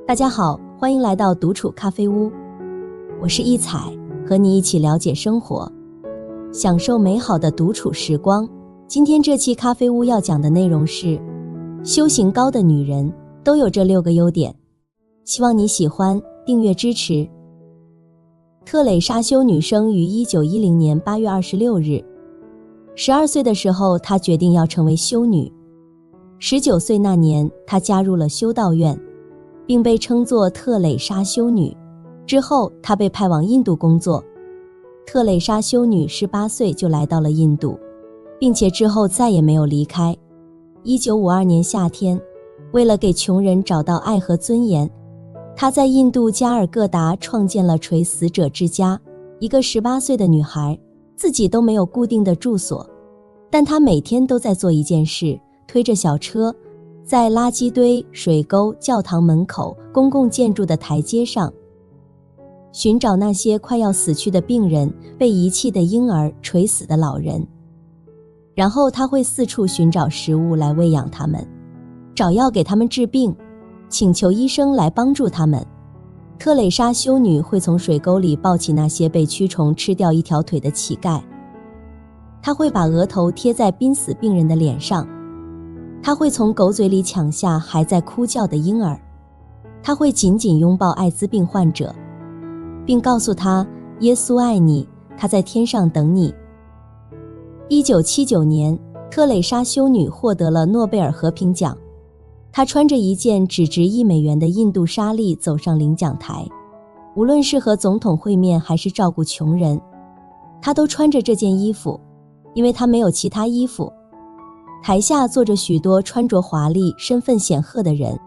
大家好，欢迎来到独处咖啡屋，我是一彩，和你一起了解生活，享受美好的独处时光。今天这期咖啡屋要讲的内容是修行高的女人都有这6个优点，希望你喜欢，订阅支持。特蕾莎修女生于1910年8月26日，12岁的时候她决定要成为修女。19岁那年，她加入了修道院，并被称作特蕾莎修女。之后她被派往印度工作。特蕾莎修女18岁就来到了印度，并且之后再也没有离开。1952年夏天，为了给穷人找到爱和尊严，她在印度加尔各答创建了垂死者之家。一个18岁的女孩，自己都没有固定的住所，但她每天都在做一件事，推着小车，在垃圾堆、水沟、教堂门口、公共建筑的台阶上，寻找那些快要死去的病人、被遗弃的婴儿、垂死的老人。然后他会四处寻找食物来喂养他们，找药给他们治病，请求医生来帮助他们。特蕾莎修女会从水沟里抱起那些被蛆虫吃掉一条腿的乞丐，她会把额头贴在濒死病人的脸上，她会从狗嘴里抢下还在哭叫的婴儿，她会紧紧拥抱艾滋病患者，并告诉他耶稣爱你，他在天上等你。1979年，特蕾莎修女获得了诺贝尔和平奖。她穿着一件只值1美元的印度纱丽走上领奖台，无论是和总统会面还是照顾穷人，她都穿着这件衣服，因为她没有其他衣服。台下坐着许多穿着华丽、身份显赫的人，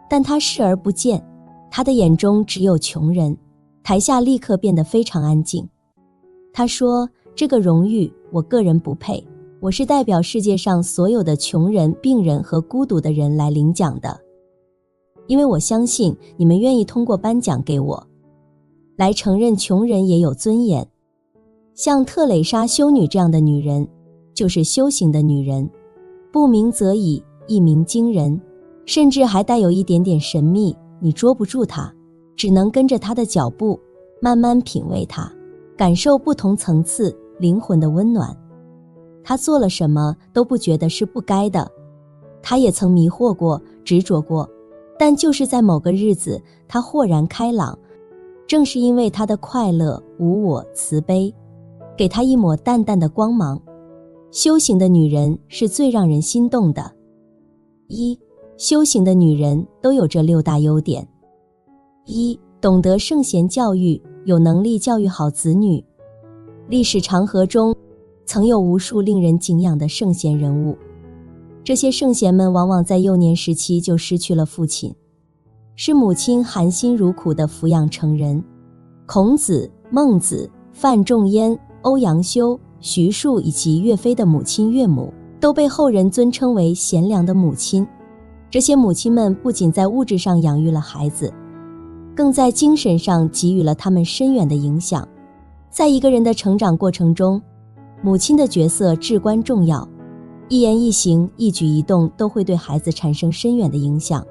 但她视而不见，她的眼中只有穷人。台下立刻变得非常安静。她说，这个荣誉我个人不配，我是代表世界上所有的穷人、病人和孤独的人来领奖的，因为我相信你们愿意通过颁奖给我，来承认穷人也有尊严。像特蕾莎修女这样的女人，就是修行的女人，不鸣则已，一鸣惊人，甚至还带有一点点神秘，你捉不住她，只能跟着她的脚步，慢慢品味她，感受不同层次灵魂的温暖。她做了什么都不觉得是不该的，她也曾迷惑过、执着过，但就是在某个日子，她豁然开朗。正是因为她的快乐、无我、慈悲，给她一抹淡淡的光芒。修行的女人是最让人心动的。1. 修行的女人都有这6大优点。1. 懂得圣贤教育，有能力教育好子女。历史长河中，曾有无数令人敬仰的圣贤人物，这些圣贤们往往在幼年时期就失去了父亲，是母亲含辛茹苦地抚养成人。孔子、孟子、范仲淹、欧阳修、徐庶以及岳飞的母亲岳母，都被后人尊称为贤良的母亲。这些母亲们不仅在物质上养育了孩子，更在精神上给予了他们深远的影响。在一个人的成长过程中，母亲的角色至关重要，一言一行、一举一动都会对孩子产生深远的影响。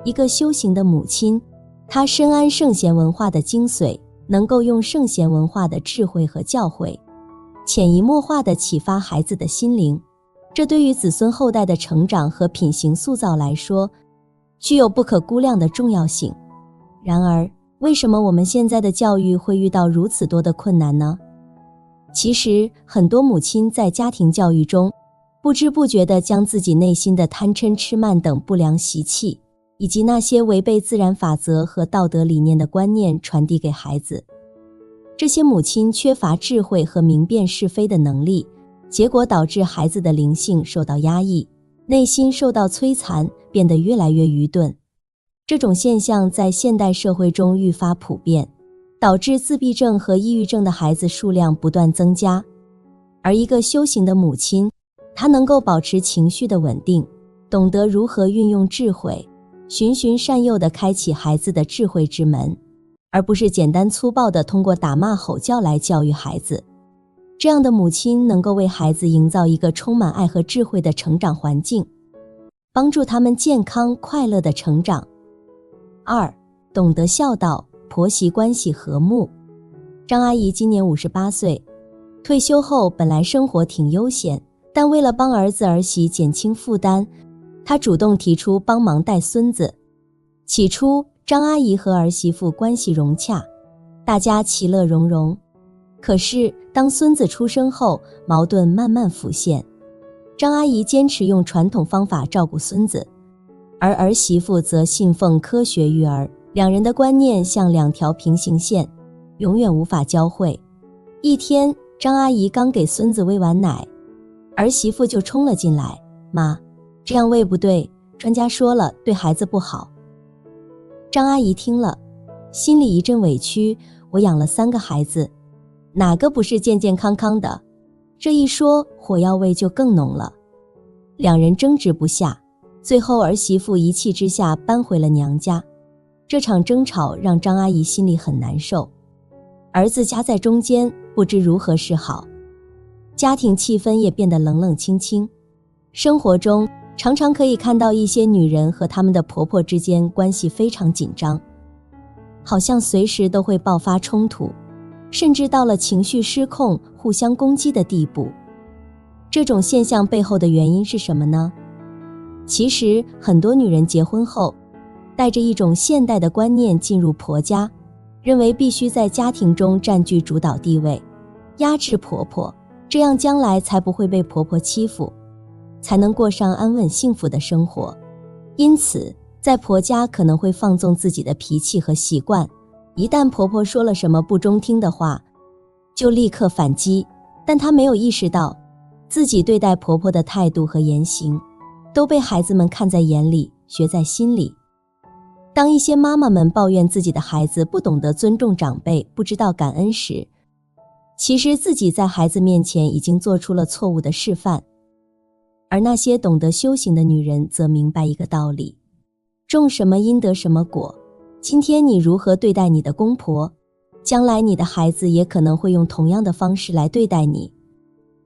一个修行的母亲，她深谙圣贤文化的精髓，能够用圣贤文化的智慧和教诲，潜移默化地启发孩子的心灵。这对于子孙后代的成长和品行塑造来说，具有不可估量的重要性。然而，为什么我们现在的教育会遇到如此多的困难呢？其实，很多母亲在家庭教育中，不知不觉地将自己内心的贪嗔痴慢等不良习气，以及那些违背自然法则和道德理念的观念传递给孩子。这些母亲缺乏智慧和明辨是非的能力，结果导致孩子的灵性受到压抑，内心受到摧残，变得越来越愚钝。这种现象在现代社会中愈发普遍，导致自闭症和抑郁症的孩子数量不断增加。而一个修行的母亲，她能够保持情绪的稳定，懂得如何运用智慧，循循善诱地开启孩子的智慧之门，而不是简单粗暴地通过打骂吼叫来教育孩子。这样的母亲能够为孩子营造一个充满爱和智慧的成长环境，帮助他们健康快乐地成长。2. 懂得孝道，婆媳关系和睦。张阿姨今年58岁，退休后本来生活挺悠闲，但为了帮儿子儿媳减轻负担，她主动提出帮忙带孙子。起初，张阿姨和儿媳妇关系融洽，大家其乐融融。可是，当孙子出生后，矛盾慢慢浮现。张阿姨坚持用传统方法照顾孙子，而儿媳妇则信奉科学育儿，两人的观念像两条平行线，永远无法交汇。一天，张阿姨刚给孙子喂完奶，儿媳妇就冲了进来：“妈，这样喂不对，专家说了，对孩子不好。”张阿姨听了，心里一阵委屈，我养了3个孩子，哪个不是健健康康的？这一说，火药味就更浓了。两人争执不下，最后儿媳妇一气之下搬回了娘家。这场争吵让张阿姨心里很难受，儿子夹在中间，不知如何是好，家庭气氛也变得冷冷清清。生活中常常可以看到一些女人和她们的婆婆之间关系非常紧张，好像随时都会爆发冲突，甚至到了情绪失控、互相攻击的地步。这种现象背后的原因是什么呢？其实很多女人结婚后，带着一种现代的观念进入婆家，认为必须在家庭中占据主导地位，压制婆婆，这样将来才不会被婆婆欺负，才能过上安稳幸福的生活。因此，在婆家可能会放纵自己的脾气和习惯，一旦婆婆说了什么不中听的话，就立刻反击。但她没有意识到，自己对待婆婆的态度和言行，都被孩子们看在眼里，学在心里。当一些妈妈们抱怨自己的孩子不懂得尊重长辈，不知道感恩时，其实自己在孩子面前已经做出了错误的示范。而那些懂得修行的女人则明白一个道理：种什么因得什么果。今天你如何对待你的公婆，将来你的孩子也可能会用同样的方式来对待你。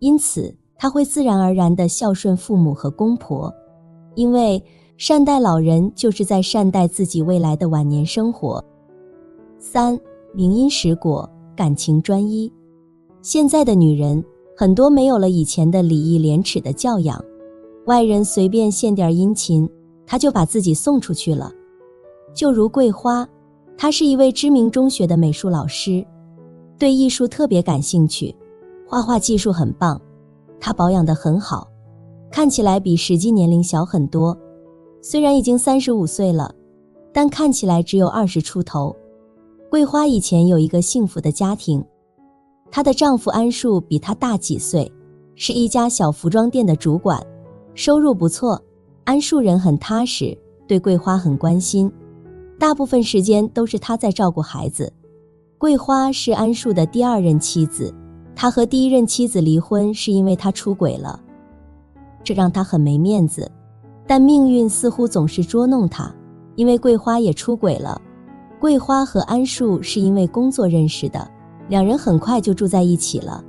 因此，他会自然而然地孝顺父母和公婆，因为善待老人就是在善待自己未来的晚年生活。3. 明因实果，感情专一。现在的女人很多没有了以前的礼义廉耻的教养，外人随便献点殷勤，她就把自己送出去了。就如桂花，她是一位知名中学的美术老师，对艺术特别感兴趣，画画技术很棒。她保养得很好，看起来比实际年龄小很多。虽然已经35岁了，但看起来只有20出头。桂花以前有一个幸福的家庭，她的丈夫安树比她大几岁，是一家小服装店的主管，收入不错。安树人很踏实，对桂花很关心，大部分时间都是她在照顾孩子。桂花是安树的第2任妻子，他和第1任妻子离婚是因为他出轨了，这让他很没面子。但命运似乎总是捉弄他，因为桂花也出轨了。桂花和安树是因为工作认识的，两人很快就住在一起了。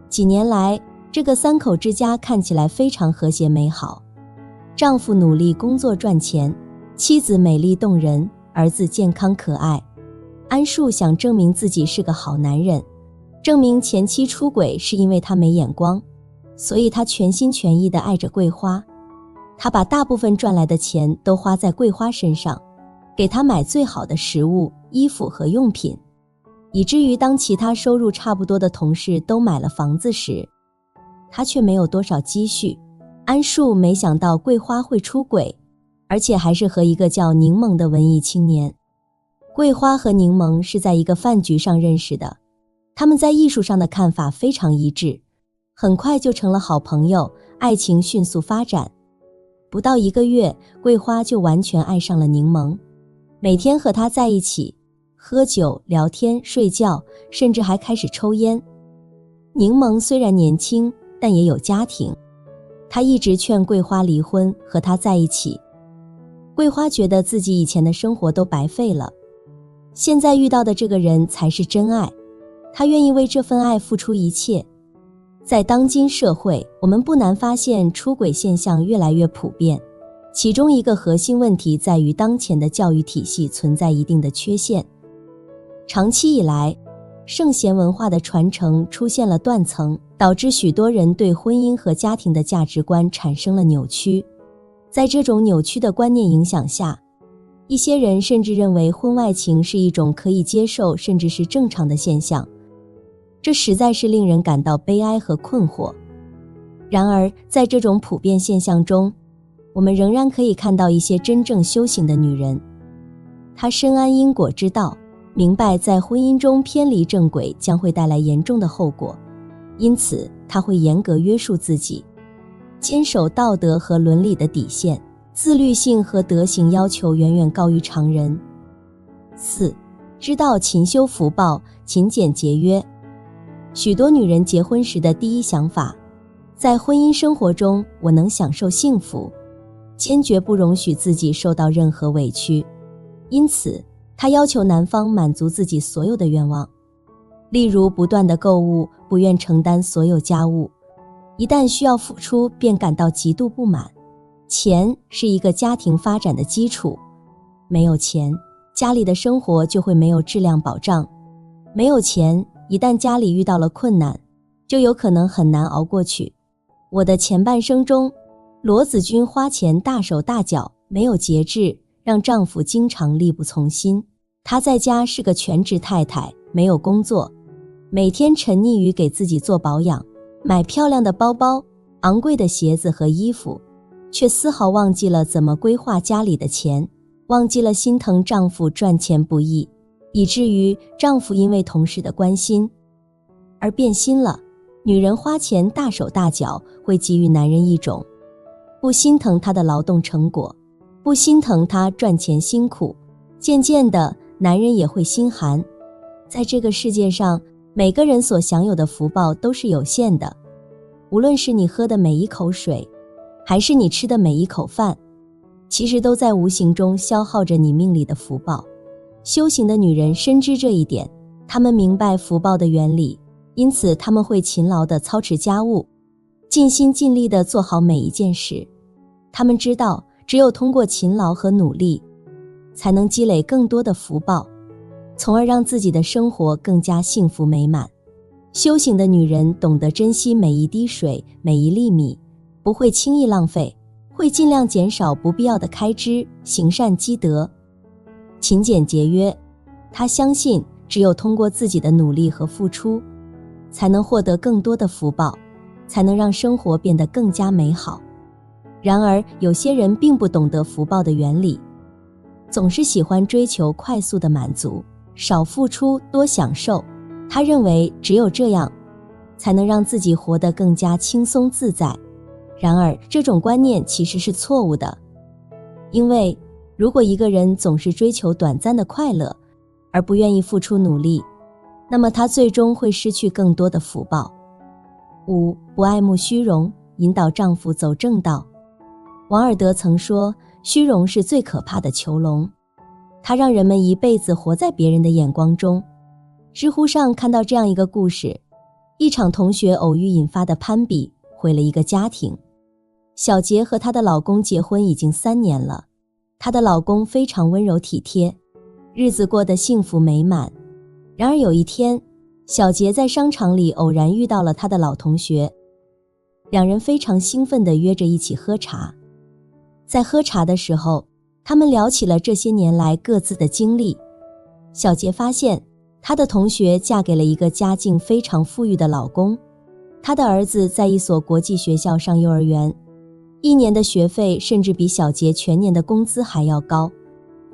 几年来，这个3口之家看起来非常和谐美好。丈夫努力工作赚钱，妻子美丽动人，儿子健康可爱。安树想证明自己是个好男人，证明前妻出轨是因为他没眼光，所以他全心全意地爱着桂花。他把大部分赚来的钱都花在桂花身上，给她买最好的食物、衣服和用品，以至于当其他收入差不多的同事都买了房子时，他却没有多少积蓄。安树没想到桂花会出轨，而且还是和一个叫柠檬的文艺青年。桂花和柠檬是在一个饭局上认识的，他们在艺术上的看法非常一致，很快就成了好朋友，爱情迅速发展。不到1个月，桂花就完全爱上了柠檬，每天和他在一起，喝酒、聊天、睡觉，甚至还开始抽烟。柠檬虽然年轻，但也有家庭，他一直劝桂花离婚，和他在一起。桂花觉得自己以前的生活都白费了，现在遇到的这个人才是真爱，她愿意为这份爱付出一切。在当今社会，我们不难发现出轨现象越来越普遍，其中一个核心问题在于当前的教育体系存在一定的缺陷。长期以来，圣贤文化的传承出现了断层，导致许多人对婚姻和家庭的价值观产生了扭曲。在这种扭曲的观念影响下，一些人甚至认为婚外情是一种可以接受甚至是正常的现象，这实在是令人感到悲哀和困惑。然而，在这种普遍现象中，我们仍然可以看到一些真正修行的女人，她深谙因果之道，明白在婚姻中偏离正轨将会带来严重的后果，因此她会严格约束自己，坚守道德和伦理的底线，自律性和德行要求远远高于常人。4. 知道勤修福报，勤俭节约。许多女人结婚时的第一想法，在婚姻生活中我能享受幸福，坚决不容许自己受到任何委屈，因此她要求男方满足自己所有的愿望，例如不断的购物，不愿承担所有家务，一旦需要付出便感到极度不满。钱是一个家庭发展的基础，没有钱，家里的生活就会没有质量保障，没有钱，一旦家里遇到了困难，就有可能很难熬过去。我的前半生中，罗子君花钱大手大脚，没有节制，让丈夫经常力不从心。她在家是个全职太太，没有工作，每天沉溺于给自己做保养，买漂亮的包包、昂贵的鞋子和衣服，却丝毫忘记了怎么规划家里的钱，忘记了心疼丈夫赚钱不易，以至于丈夫因为同事的关心而变心了。女人花钱大手大脚，会给予男人一种不心疼他的劳动成果，不心疼他赚钱辛苦，渐渐的，男人也会心寒。在这个世界上，每个人所享有的福报都是有限的，无论是你喝的每一口水，还是你吃的每一口饭，其实都在无形中消耗着你命里的福报。修行的女人深知这一点，她们明白福报的原理，因此她们会勤劳地操持家务，尽心尽力地做好每一件事。她们知道，只有通过勤劳和努力，才能积累更多的福报，从而让自己的生活更加幸福美满。修行的女人懂得珍惜每一滴水，每一粒米，不会轻易浪费，会尽量减少不必要的开支，行善积德，勤俭节约。她相信，只有通过自己的努力和付出，才能获得更多的福报，才能让生活变得更加美好。然而，有些人并不懂得福报的原理，总是喜欢追求快速的满足，少付出，多享受。他认为只有这样，才能让自己活得更加轻松自在。然而，这种观念其实是错误的，因为如果一个人总是追求短暂的快乐，而不愿意付出努力，那么他最终会失去更多的福报。5. 不爱慕虚荣，引导丈夫走正道。王尔德曾说，虚荣是最可怕的囚笼，它让人们一辈子活在别人的眼光中。知乎上看到这样一个故事，一场同学偶遇引发的攀比，毁了一个家庭。小杰和她的老公结婚已经3年了，她的老公非常温柔体贴，日子过得幸福美满。然而有一天，小杰在商场里偶然遇到了她的老同学，两人非常兴奋地约着一起喝茶。在喝茶的时候，他们聊起了这些年来各自的经历。小杰发现，她的同学嫁给了一个家境非常富裕的老公，她的儿子在一所国际学校上幼儿园，1年的学费甚至比小杰全年的工资还要高。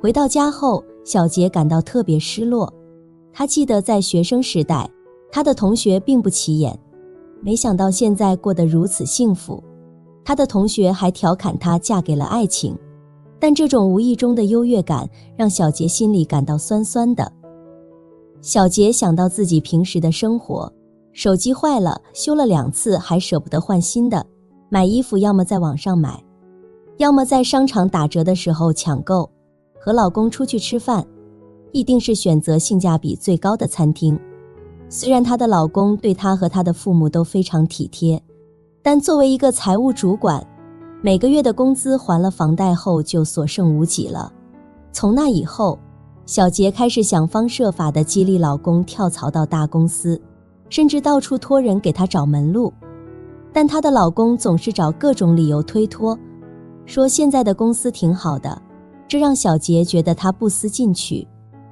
回到家后，小杰感到特别失落。他记得在学生时代，他的同学并不起眼，没想到现在过得如此幸福。他的同学还调侃她嫁给了爱情，但这种无意中的优越感让小杰心里感到酸酸的。小杰想到自己平时的生活，手机坏了，修了2次还舍不得换新的，买衣服要么在网上买，要么在商场打折的时候抢购。和老公出去吃饭，一定是选择性价比最高的餐厅。虽然她的老公对她和她的父母都非常体贴，但作为一个财务主管，每个月的工资还了房贷后就所剩无几了。从那以后，小杰开始想方设法地激励老公跳槽到大公司，甚至到处托人给她找门路。但她的老公总是找各种理由推脱，说现在的公司挺好的，这让小杰觉得她不思进取。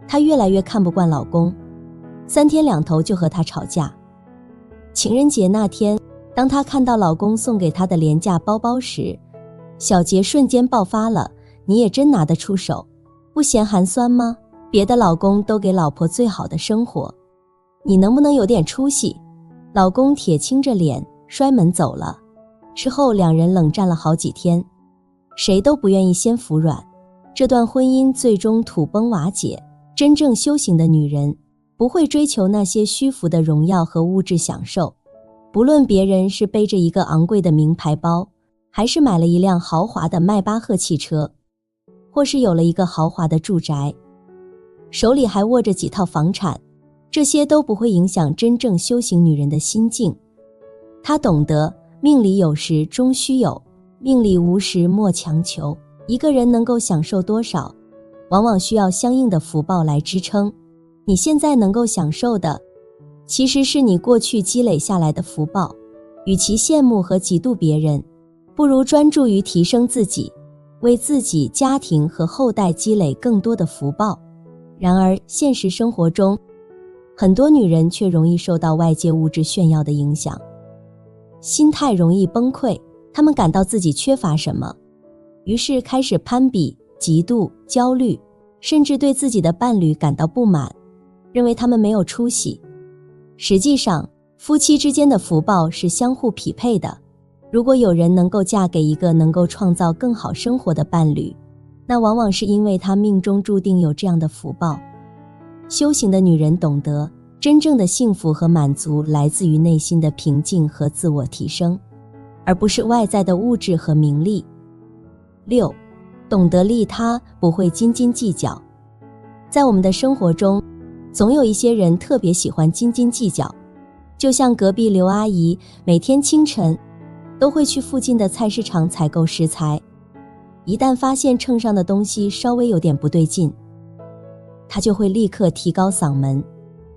她越来越看不惯老公，3天2头就和他吵架。情人节那天，当她看到老公送给她的廉价包包时，小杰瞬间爆发了：你也真拿得出手，不嫌寒酸吗？别的老公都给老婆最好的生活，你能不能有点出息？老公铁青着脸摔门走了。之后2人冷战了好几天，谁都不愿意先服软，这段婚姻最终土崩瓦解。真正修行的女人不会追求那些虚浮的荣耀和物质享受，不论别人是背着一个昂贵的名牌包，还是买了一辆豪华的迈巴赫汽车，或是有了一个豪华的住宅，手里还握着几套房产，这些都不会影响真正修行女人的心境。她懂得命里有时终须有，命里无时莫强求。一个人能够享受多少，往往需要相应的福报来支撑。你现在能够享受的，其实是你过去积累下来的福报。与其羡慕和嫉妒别人，不如专注于提升自己，为自己、家庭和后代积累更多的福报。然而，现实生活中，很多女人却容易受到外界物质炫耀的影响，心态容易崩溃，她们感到自己缺乏什么，于是开始攀比、嫉妒、焦虑，甚至对自己的伴侣感到不满，认为他们没有出息。实际上，夫妻之间的福报是相互匹配的。如果有人能够嫁给一个能够创造更好生活的伴侣，那往往是因为他命中注定有这样的福报。修行的女人懂得，真正的幸福和满足来自于内心的平静和自我提升，而不是外在的物质和名利。6. 懂得利他，不会斤斤计较。在我们的生活中，总有一些人特别喜欢斤斤计较，就像隔壁刘阿姨每天清晨都会去附近的菜市场采购食材，一旦发现秤上的东西稍微有点不对劲，她就会立刻提高嗓门，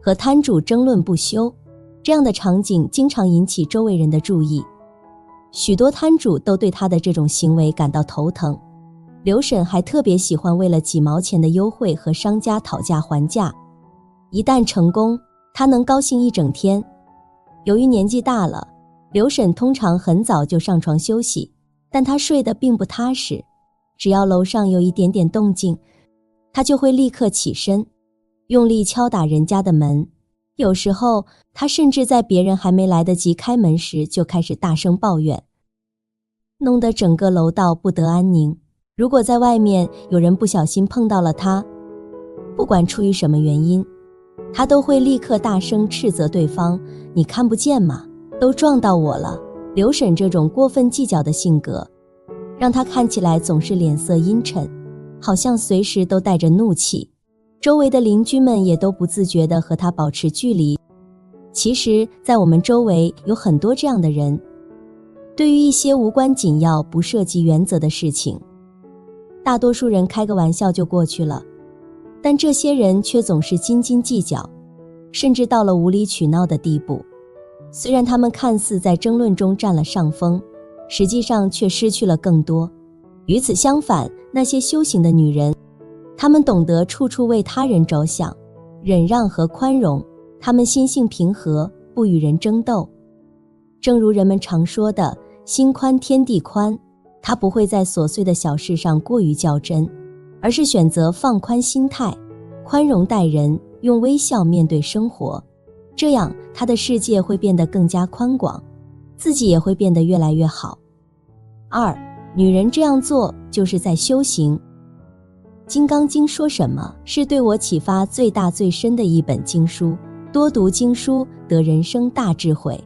和摊主争论不休。这样的场景经常引起周围人的注意，许多摊主都对她的这种行为感到头疼。刘婶还特别喜欢为了几毛钱的优惠和商家讨价还价，一旦成功，她能高兴一整天。由于年纪大了，刘婶通常很早就上床休息，但她睡得并不踏实，只要楼上有一点点动静，她就会立刻起身，用力敲打人家的门。有时候，她甚至在别人还没来得及开门时就开始大声抱怨，弄得整个楼道不得安宁。如果在外面有人不小心碰到了她，不管出于什么原因，她都会立刻大声斥责对方：你看不见吗？都撞到我了。刘婶这种过分计较的性格，让她看起来总是脸色阴沉，好像随时都带着怒气。周围的邻居们也都不自觉地和她保持距离。其实，在我们周围有很多这样的人，对于一些无关紧要、不涉及原则的事情，大多数人开个玩笑就过去了，但这些人却总是斤斤计较，甚至到了无理取闹的地步。虽然他们看似在争论中占了上风，实际上却失去了更多。与此相反，那些修行的女人，她们懂得处处为他人着想，忍让和宽容，她们心性平和，不与人争斗。正如人们常说的，心宽天地宽，她不会在琐碎的小事上过于较真，而是选择放宽心态，宽容待人，用微笑面对生活。这样，她的世界会变得更加宽广，自己也会变得越来越好。2. 女人这样做就是在修行。金刚经说什么？是对我启发最大最深的一本经书，多读经书得人生大智慧。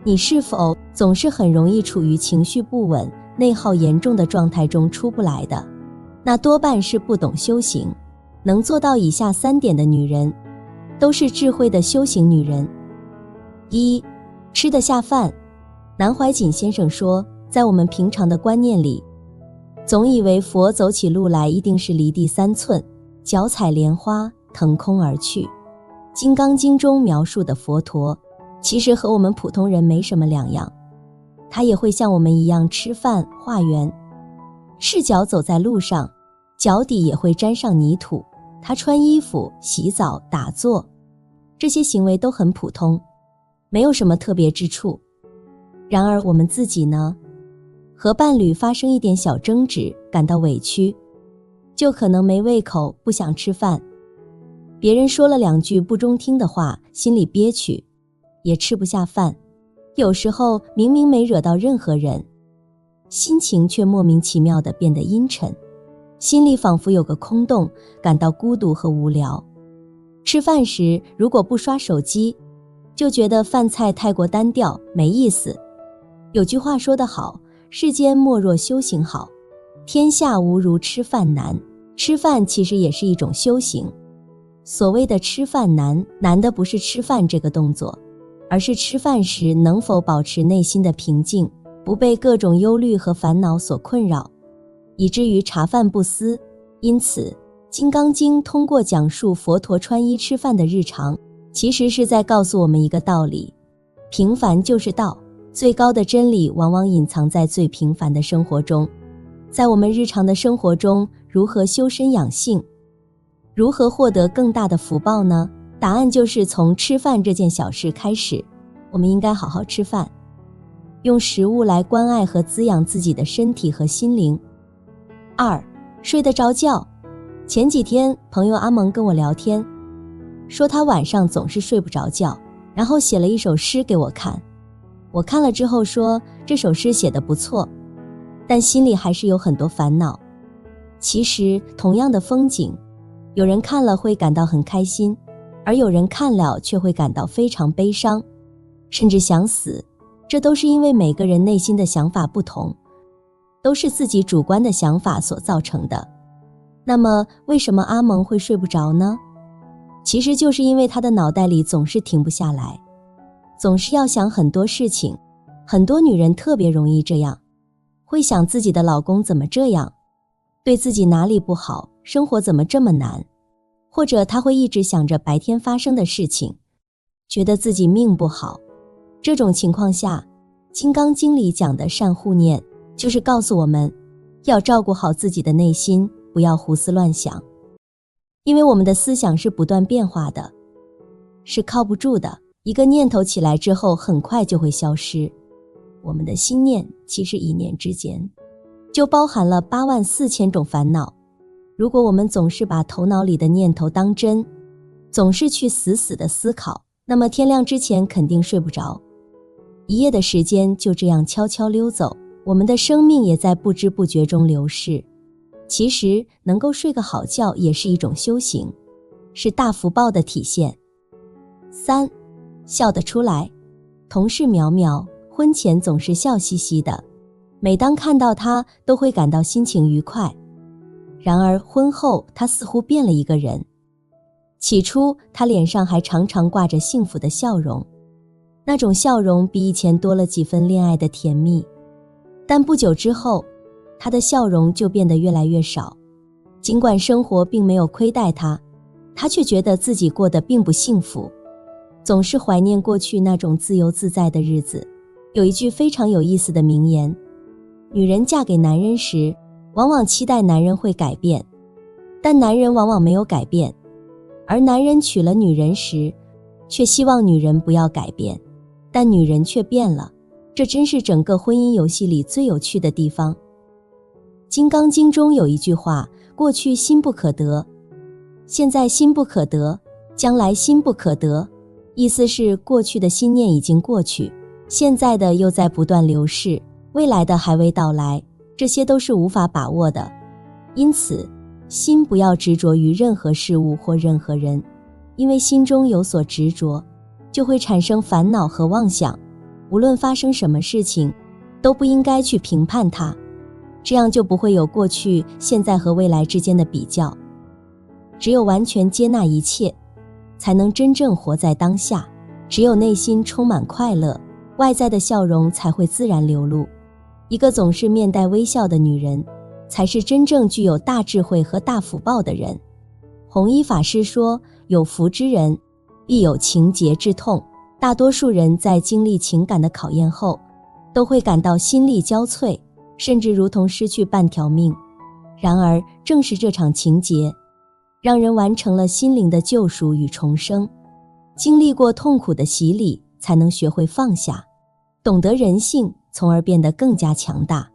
你是否总是很容易处于情绪不稳、内耗严重的状态中出不来的？那多半是不懂修行。能做到以下3点的女人，都是智慧的修行女人。1. 吃得下饭。南怀瑾先生说，在我们平常的观念里，总以为佛走起路来一定是离地3寸，脚踩莲花，腾空而去。《金刚经》中描述的佛陀，其实和我们普通人没什么两样。他也会像我们一样吃饭、化缘，赤脚走在路上，脚底也会沾上泥土。他穿衣服、洗澡、打坐，这些行为都很普通，没有什么特别之处。然而我们自己呢？和伴侣发生一点小争执，感到委屈，就可能没胃口，不想吃饭。别人说了2句不中听的话，心里憋屈，也吃不下饭。有时候明明没惹到任何人，心情却莫名其妙地变得阴沉，心里仿佛有个空洞，感到孤独和无聊。吃饭时如果不刷手机，就觉得饭菜太过单调，没意思。有句话说得好，世间莫若修行好，天下无如吃饭难。吃饭其实也是一种修行。所谓的吃饭难，难的不是吃饭这个动作，而是吃饭时能否保持内心的平静，不被各种忧虑和烦恼所困扰，以至于茶饭不思。因此，《金刚经》通过讲述佛陀穿衣吃饭的日常，其实是在告诉我们一个道理：平凡就是道。最高的真理往往隐藏在最平凡的生活中。在我们日常的生活中，如何修身养性，如何获得更大的福报呢？答案就是从吃饭这件小事开始。我们应该好好吃饭，用食物来关爱和滋养自己的身体和心灵。2. 睡得着觉。前几天朋友阿蒙跟我聊天，说他晚上总是睡不着觉，然后写了一首诗给我看。我看了之后说，这首诗写得不错，但心里还是有很多烦恼。其实同样的风景，有人看了会感到很开心，而有人看了却会感到非常悲伤，甚至想死。这都是因为每个人内心的想法不同，都是自己主观的想法所造成的。那么为什么阿蒙会睡不着呢？其实就是因为他的脑袋里总是停不下来，总是要想很多事情。很多女人特别容易这样，会想自己的老公怎么这样，对自己哪里不好，生活怎么这么难，或者她会一直想着白天发生的事情，觉得自己命不好。这种情况下，《金刚经》里讲的善护念，就是告诉我们要照顾好自己的内心，不要胡思乱想。因为我们的思想是不断变化的，是靠不住的，一个念头起来之后很快就会消失。我们的心念其实一念之间就包含了84000种烦恼。如果我们总是把头脑里的念头当真，总是去死死的思考，那么天亮之前肯定睡不着，一夜的时间就这样悄悄溜走，我们的生命也在不知不觉中流逝。其实能够睡个好觉也是一种修行，是大福报的体现。3. 笑得出来。同事苗苗婚前总是笑嘻嘻的，每当看到她都会感到心情愉快。然而婚后她似乎变了一个人。起初她脸上还常常挂着幸福的笑容，那种笑容比以前多了几分恋爱的甜蜜。但不久之后，她的笑容就变得越来越少。尽管生活并没有亏待她，她却觉得自己过得并不幸福，总是怀念过去那种自由自在的日子。有一句非常有意思的名言，女人嫁给男人时，往往期待男人会改变，但男人往往没有改变，而男人娶了女人时，却希望女人不要改变，但女人却变了。这真是整个婚姻游戏里最有趣的地方。《金刚经》中有一句话，过去心不可得，现在心不可得，将来心不可得。意思是过去的心念已经过去，现在的又在不断流逝，未来的还未到来，这些都是无法把握的。因此，心不要执着于任何事物或任何人，因为心中有所执着，就会产生烦恼和妄想。无论发生什么事情，都不应该去评判它，这样就不会有过去、现在和未来之间的比较。只有完全接纳一切，才能真正活在当下。只有内心充满快乐，外在的笑容才会自然流露。一个总是面带微笑的女人，才是真正具有大智慧和大福报的人。弘一法师说，有福之人必有情结之痛。大多数人在经历情感的考验后，都会感到心力交瘁，甚至如同失去半条命。然而正是这场情结，让人完成了心灵的救赎与重生。经历过痛苦的洗礼，才能学会放下，懂得人性，从而变得更加强大。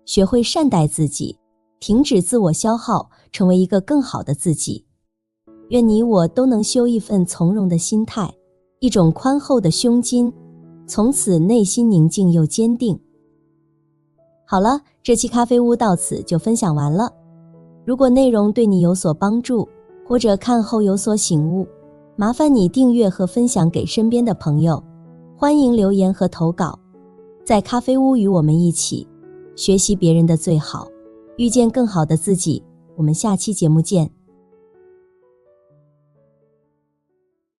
学会善待自己，停止自我消耗，成为一个更好的自己。愿你我都能修一份从容的心态，一种宽厚的胸襟，从此内心宁静又坚定。好了，这期咖啡屋到此就分享完了。如果内容对你有所帮助，或者看后有所醒悟，麻烦你订阅和分享给身边的朋友。欢迎留言和投稿，在咖啡屋与我们一起学习别人的最好，遇见更好的自己。我们下期节目见。